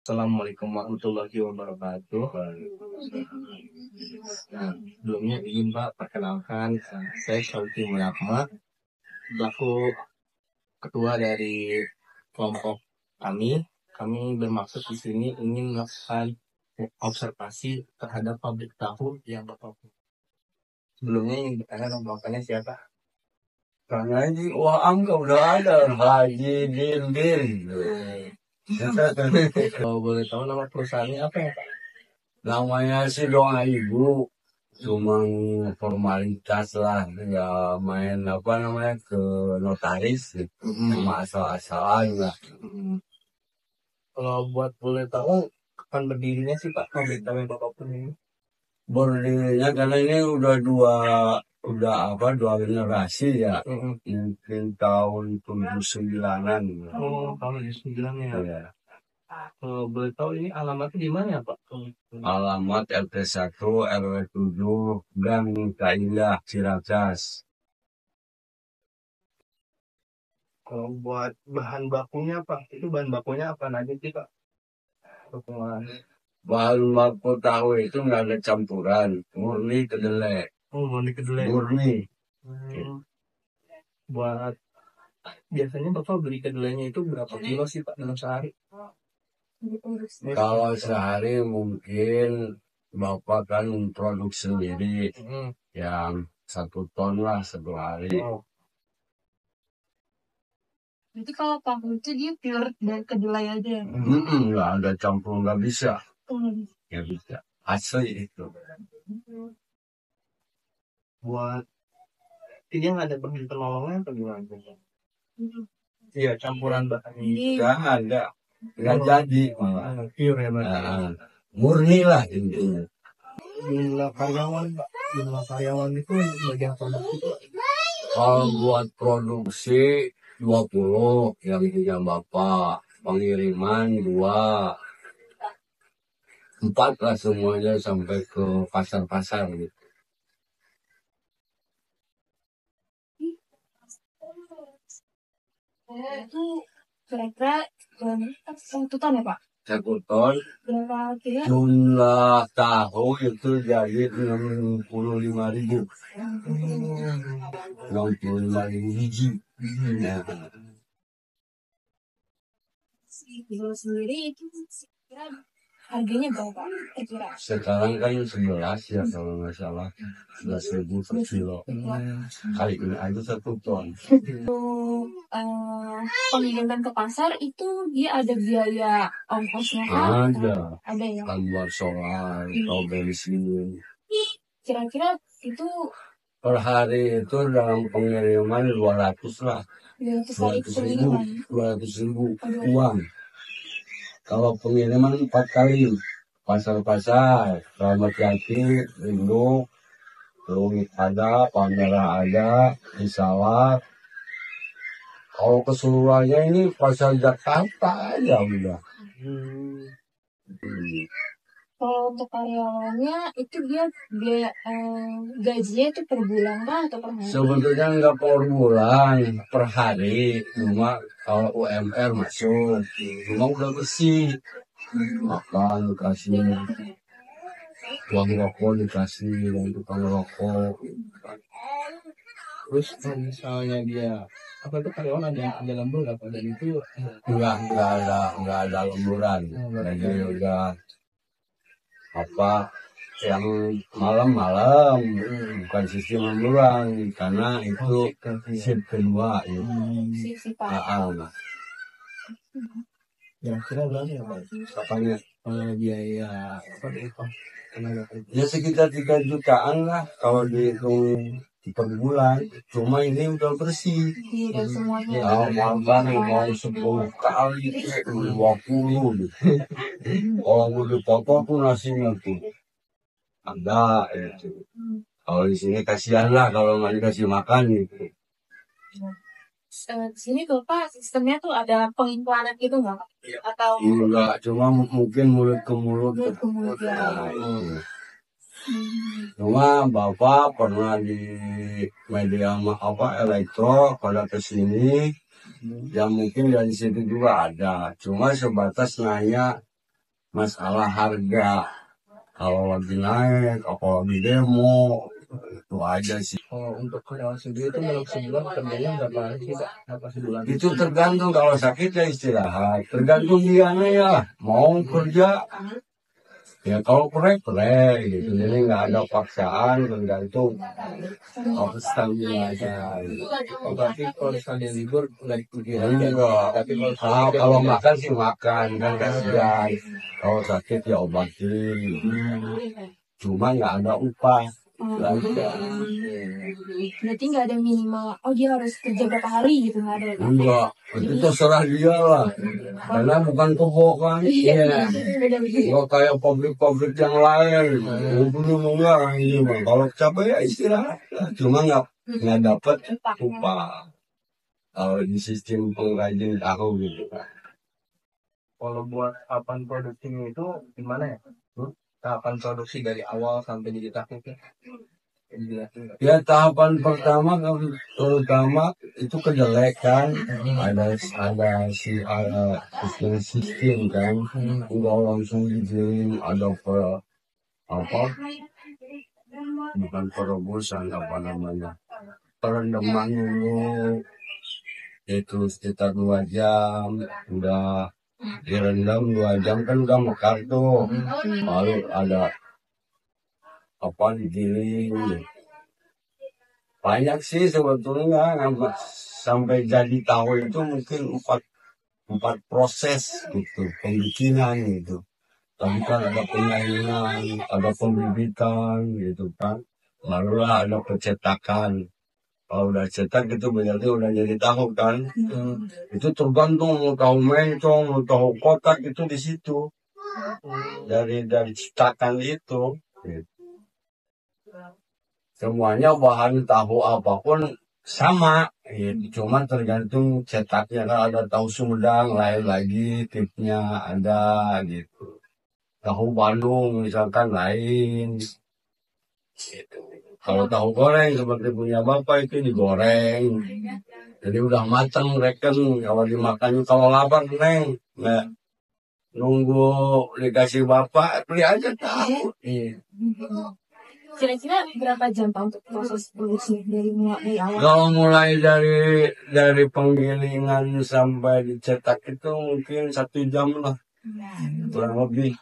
Assalamualaikum warahmatullahi wabarakatuh. Nah, sebelumnya ingin Pak perkenalkan, saya Syauki Munakma, selaku ketua dari kelompok kami. Kami bermaksud di sini ingin melakukan observasi terhadap pabrik tahu yang Bapak. Sebelumnya yang bertanya rombongannya siapa? Karena ini angka udah ada Haji Dindin. Kalau boleh tahu nama perusahaannya apa ya Pak? Namanya si Doa Ibu. Cuma formalitas lah, ya main ke notaris, cuma asal-asalan lah. Kalau buat boleh tahu kapan berdirinya sih Pak pabrik tahu yang Bapak punya ini? Berdirinya karena ini udah dua generasi ya. Mungkin tahun 79-an. Oh, tahun 79 ya. Ya. Boleh tahu ini alamatnya di mana ya Pak? Alamat RT1 RW 7 Gang Kailah Ciracas. Kalau buat bahan bakunya Pak, itu bahan bakunya apa aja sih Pak? Bahan baku tahu itu nggak ada campuran, murni kedelai. Oh, murni kedelai. Murni. Buat biasanya Bapak beli kedelainya itu berapa kilo sih Pak dalam sehari? Kalau sehari mungkin Bapak kan produksi sendiri yang 1 ton lah 1 hari. Jadi kalau tahu itu dia pure dari kedelai aja. Nggak ada campur, nggak bisa. Nggak bisa. Asli itu. Buat ini yang ada bahan penolongnya atau gimana? Iya, campuran bahannya. Nggak ada. Nggak jadi malah. Pure ya Pak. Murni lah intinya. Jumlah karyawan Pak, jumlah karyawan itu bagian produksi Pak. Kalau buat produksi 20 yang punya Bapak, pengiriman 2, 4 lah semuanya sampai ke pasar-pasar gitu. Itu kira-kira 1 ton ya Pak? 1 ton. Berapa kilo? Jumlah tahu itu jadi 65.000. 65.000 biji. Nah. Kilo sendiri itu kira harganya berapa? Kira? Sekarang kan 11 ya kalau nggak salah. 11.000 per kilo. Kali ini aja 1 ton. Pengiriman ke pasar itu dia ada biaya ongkosnya kan? Ada ya. Tambah solar atau bensin. Kira-kira itu Per hari itu dalam pengiriman 200 lah. 200.000 uang. Kalau pengiriman 4 kali. Pasar-pasar, Ramat Jati, Induk, Rumit ada, Palmerah ada, Isawat. Kalau keseluruhannya ini pasar Jakarta aja udah. kalau untuk karyawannya itu dia gajinya itu per bulan kah atau per hari? Sebetulnya nggak per bulan, per hari. Cuma kalau UMR masuk, cuma udah bersih. Makan dikasih, uang rokok dikasih, uang tukang rokok. Terus misalnya dia apa itu karyawan ada lembur apa dan itu nggak ada lemburan. Jadi udah yang malam-malam bukan sistem lemburan karena itu shift kedua itu. Kira-kira berapa ya Pak? Katanya biaya apa itu? Ya sekitar 3 jutaan lah kalau dihitung per bulan. Cuma ini udah bersih. Iya, semuanya. Mau 10 kali, 20 gitu. Kalau mau dipotong tuh nasinya tuh ada itu. Kalau di sini kasihan lah kalau nggak dikasih makan gitu. Di sini tuh Pak sistemnya tuh ada pengiklanan gitu nggak Pak? Atau enggak, cuma mungkin mulut ke mulut. Ya. Cuma Bapak pernah di media elektro pada kesini, ya mungkin dari situ juga ada. Cuma sebatas nanya masalah harga. Kalau lagi naik, kalau lagi demo, itu aja sih. Oh, untuk karyawan sendiri itu dalam sebulan kerjanya berapa hari sih, Kak? Apa sebulan? Itu tergantung, kalau sakit ya istirahat. Tergantung dianya ya, mau kerja. Ya kalau prek gitu. Jadi nggak ada paksaan, tergantung stamina aja. Oh, berarti kalau misalnya libur nggak dipuji Ya, aja. enggak. Tapi kalau Kalau makan sih makan, kan kasihan. Kalau sakit ya obatin. Cuma nggak ada upah. Berarti nggak ada minimal. Oh dia harus kerja berapa hari gitu, nggak ada. Enggak, itu terserah dia lah. Karena bukan kebo kan. Beda-beda. Enggak kayak pabrik-pabrik yang lain. Belum enggak ini mah. Kalau capek ya istirahat lah. Cuma nggak dapat upah. Kalau di sistem pengrajin tahu gitu kan. kalau buat tahapan produksinya itu gimana ya? Tahapan produksi dari awal sampai jadi takluknya? Dijelasin nggak? Ya tahapan pertama terutama itu kedelai kan, ada sistem kan, enggak langsung digiling, ada apa bukan perebusan, apa namanya, perendaman dulu, itu sekitar 2 jam, udah direndam 2 jam kan udah mekar tuh, baru ada apa digiling. Banyak sih sebetulnya, sampai jadi tahu itu mungkin empat proses gitu pembikinan gitu. Tapi kan ada penyainan, ada pembibitan gitu kan, barulah ada pencetakan. Kalau udah cetak itu berarti udah jadi tahu kan. Itu tergantung mau tahu mencong, mau tahu kotak itu di situ. Dari cetakan itu. Gitu. Semuanya bahan tahu apapun sama, gitu. Cuma tergantung cetaknya, kan ada tahu Sumedang, lain lagi tipnya ada gitu. Tahu Bandung misalkan lain. Gitu. Kalau tahu goreng seperti punya bapak itu digoreng, jadi udah matang reken. Kalau dimakan kalau lapar neng, nah, nunggu dikasih bapak beli aja tahu. Kira-kira berapa jam Pak untuk proses produksi dari awal? Kalau mulai dari penggilingan sampai dicetak itu mungkin 1 jam lah, kurang lebih.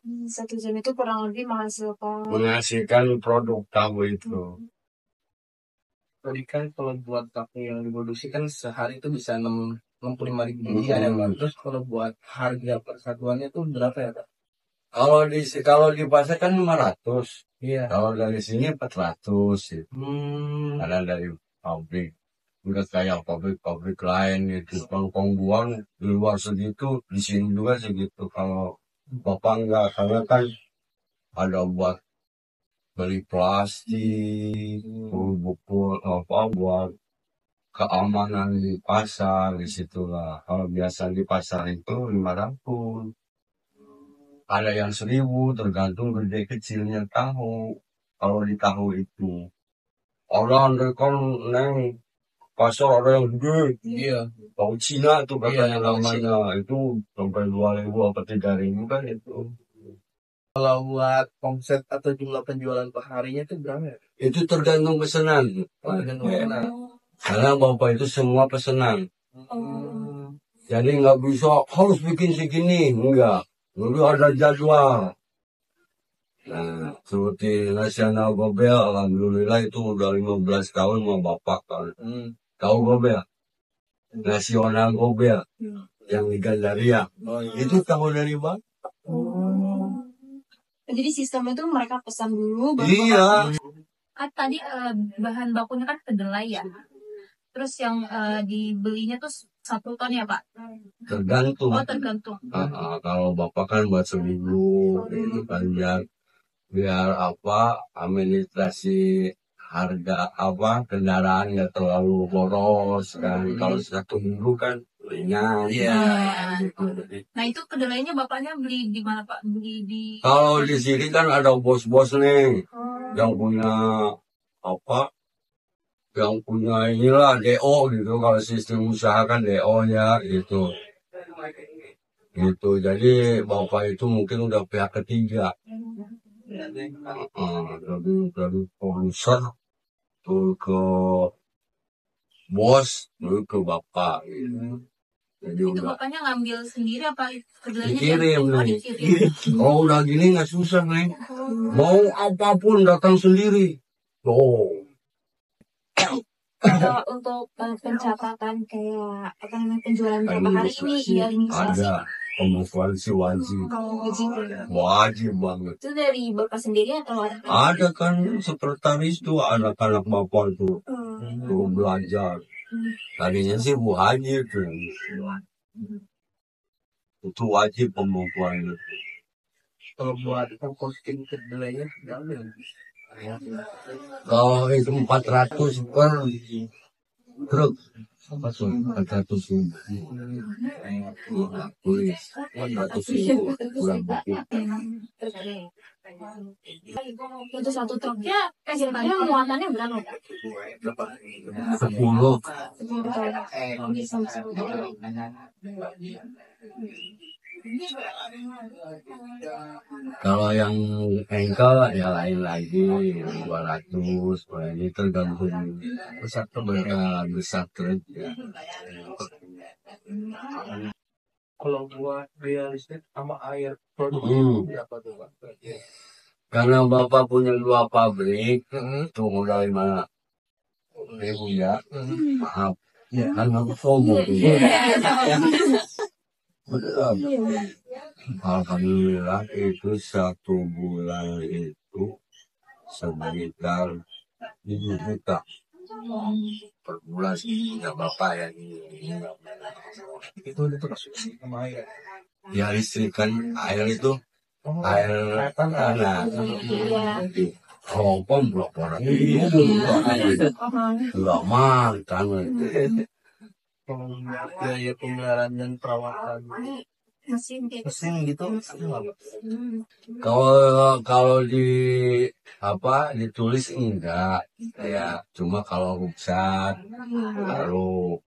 1 jam itu kurang lebih Menghasilkan produk tahu itu. Tadi kan kalau buat tahu yang diproduksi kan sehari itu bisa 65.000 biji ya, Pak. Terus kalau buat harga persatuannya tuh berapa ya, Pak? Kalau di pasar kan 500. Iya. Kalau dari sini 400 gitu. Karena dari pabrik. Enggak kayak pabrik lain gitu. Kongkong buang di luar segitu, di sini juga segitu. Kalau bapak enggak, karena kan ada buat beli plastik, buku apa buat keamanan di pasar, di situlah. Kalau biasa di pasar itu 500. Ada yang 1.000, tergantung gede kecilnya tahu. Kalau di tahu itu. Orang kan neng pasar ada yang gede. Iya. Tahu Cina tuh katanya namanya. Itu sampai 2.000 atau 3.000 kan itu. Kalau buat omset atau jumlah penjualan per harinya itu berapa ya? Itu tergantung pesanan. Karena bapak itu semua pesanan. Jadi nggak bisa harus bikin segini, enggak. Dulu ada jadwal. Nah, seperti Nasional Gobel, alhamdulillah itu udah 15 tahun sama bapak kan. Tahu Gobel? Nasional Gobel yang di Gandaria. Itu tahu dari bapak. Jadi sistemnya itu mereka pesan dulu baru Iya. Kan tadi bahan bakunya kan kedelai ya. Terus yang dibelinya tuh 1 ton ya Pak? Tergantung. Oh tergantung. Kalau bapak kan buat seminggu, itu kan biar apa administrasi harga apa kendaraan nggak terlalu boros kan. Kalau 1 minggu kan ringan. Nah itu kedelainya bapaknya beli di mana Pak? Beli di. Kalau di sini kan ada bos-bos nih yang punya apa? Yang punya inilah DO gitu. Kalau sistem usaha kan DO nya gitu. Gitu. Jadi bapak itu mungkin udah pihak ketiga. Dari produser tuh ke bos tuh ke bapak gitu. Jadi Itu udah bapaknya ngambil sendiri apa kedelainya dikirim oh, nih. dikirim. Kalau udah gini nggak susah nih. Mau apapun datang sendiri. Oh, Kalau untuk pencatatan kayak apa namanya penjualan berapa hari ini dia inisiasi ada pembukuan si wajib. wajib Wajib banget. itu dari bapak sendiri atau ada Ada kan sekretaris tuh anak-anak bapak tuh. Tuh belajar. Tadinya sih Bu Haji tuh. Itu wajib pembukuan itu. Kalau buat posting kedelainya diambil. Kalau itu 400 per truk. 400 ribu. Tulis 400 ribu. Kurang lebih. untuk satu truknya kira-kira muatannya berapa? 10. 10 ton. Bisa 10 ton. Kalau yang engkel ya lain lagi 200, ini tergantung besar truk ya. Kalau buat biaya listrik sama air produk berapa tuh Pak? Karena bapak punya 2 pabrik, tuh udah 5.000 ya. Maaf, kan aku sombong. Alhamdulillah itu 1 bulan itu sekitar 7 juta per bulan punya bapak ya ini. Itu kasih sama air. Ya listrik kan air itu air tanah. Oh, berapa orang itu lama tanah. Kalau biaya pemeliharaan dan perawatan Mesin gitu Kalau di ditulis enggak ya, cuma kalau rusak lalu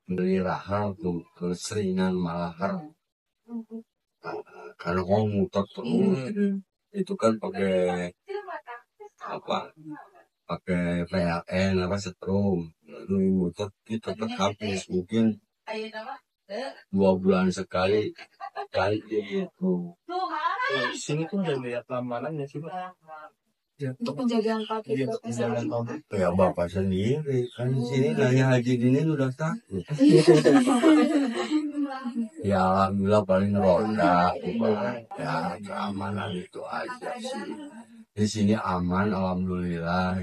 beli lahar tuh keseringan malahar karena muter terus itu kan pakai PLN setrum lalu muter kita tetap habis mungkin 2 bulan sekali itu. di sini tuh ada biaya keamanan ya sih Pak? untuk penjagaan pabrik Iya, penjagaan pabrik. Ya bapak sendiri kan di sini nanya haji dini udah takut. Ya alhamdulillah paling ronda ya keamanan itu aja sih. Di sini aman alhamdulillah.